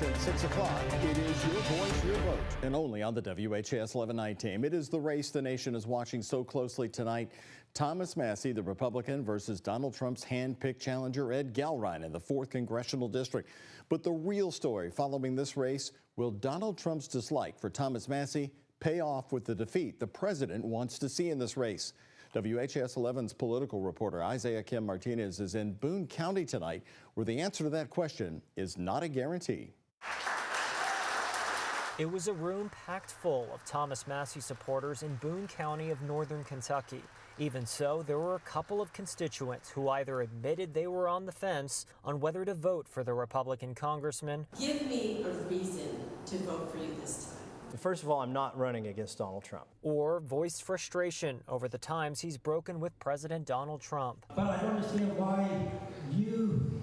Since 6 o'clock, it is Your Voice, Your Vote, and only on the WHAS 11 team. It is the race the nation is watching so closely tonight. Thomas Massie, the Republican, versus Donald Trump's hand-picked challenger, Ed Gallrein, in the 4th Congressional District. But the real story following this race, will Donald Trump's dislike for Thomas Massie pay off with the defeat the president wants to see in this race? WHAS 11's political reporter Isaiah Kim Martinez is in Boone County tonight, where the answer to that question is not a guarantee. It was a room packed full of Thomas Massie supporters in Boone County of northern Kentucky. Even so, there were a couple of constituents who either admitted they were on the fence on whether to vote for the Republican congressman. Give me a reason to vote for you this time. First of all, I'm not running against Donald Trump. Or voiced frustration over the times he's broken with President Donald Trump. But I don't understand why you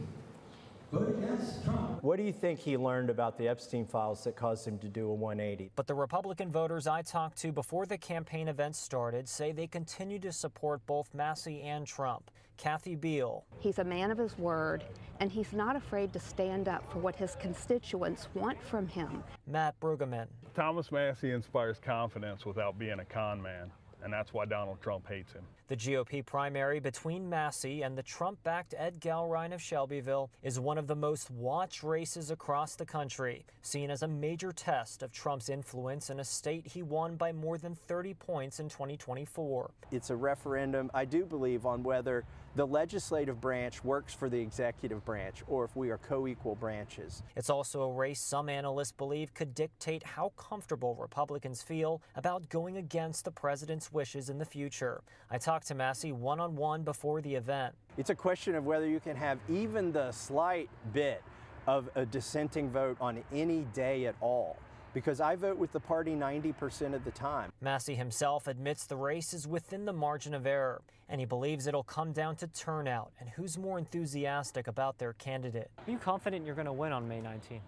vote against Trump. What do you think he learned about the Epstein files that caused him to do a 180? But the Republican voters I talked to before the campaign event started say they continue to support both Massie and Trump. Kathy Beal. He's a man of his word, and he's not afraid to stand up for what his constituents want from him. Matt Brueggemann. Thomas Massie inspires confidence without being a con man, and that's why Donald Trump hates him. The GOP primary between Massie and the Trump-backed Ed Gallrein of Shelbyville is one of the most watched races across the country, seen as a major test of Trump's influence in a state he won by more than 30 points in 2024. It's a referendum, I do believe, on whether the legislative branch works for the executive branch or if we are co-equal branches. It's also a race some analysts believe could dictate how comfortable Republicans feel about going against the president's wishes in the future. I talked to Massie one-on-one before the event. It's a question of whether you can have even the slight bit of a dissenting vote on any day at all, because I vote with the party 90% of the time. Massie himself admits the race is within the margin of error, and he believes it'll come down to turnout and who's more enthusiastic about their candidate. Are you confident you're going to win on May 19th?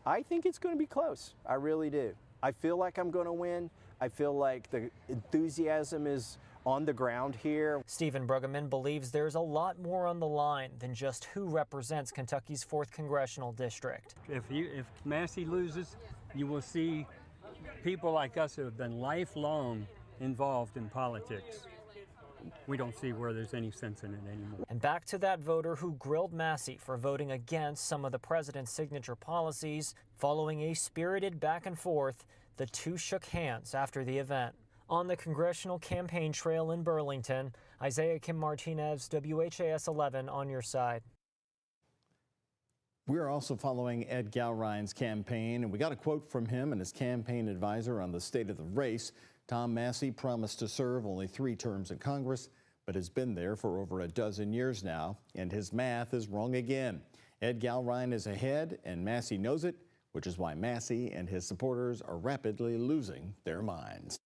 I think it's going to be close. I really do. I feel like I'm going to win. I feel like the enthusiasm is on the ground here. Stephen Brueggemann believes there's a lot more on the line than just who represents Kentucky's 4th Congressional District. If Massie loses, you will see people like us who have been lifelong involved in politics. We don't see where there's any sense in it anymore. And back to that voter who grilled Massie for voting against some of the president's signature policies. Following a spirited back and forth, the two shook hands after the event. On the congressional campaign trail in Burlington, Isaiah Kim Martinez, WHAS 11 on your side. We're also following Ed Gallrein's campaign, and we got a quote from him and his campaign advisor on the state of the race. Tom Massie promised to serve only 3 terms in Congress, but has been there for over a dozen years now, and his math is wrong again. Ed Gallrein is ahead, and Massie knows it, which is why Massie and his supporters are rapidly losing their minds.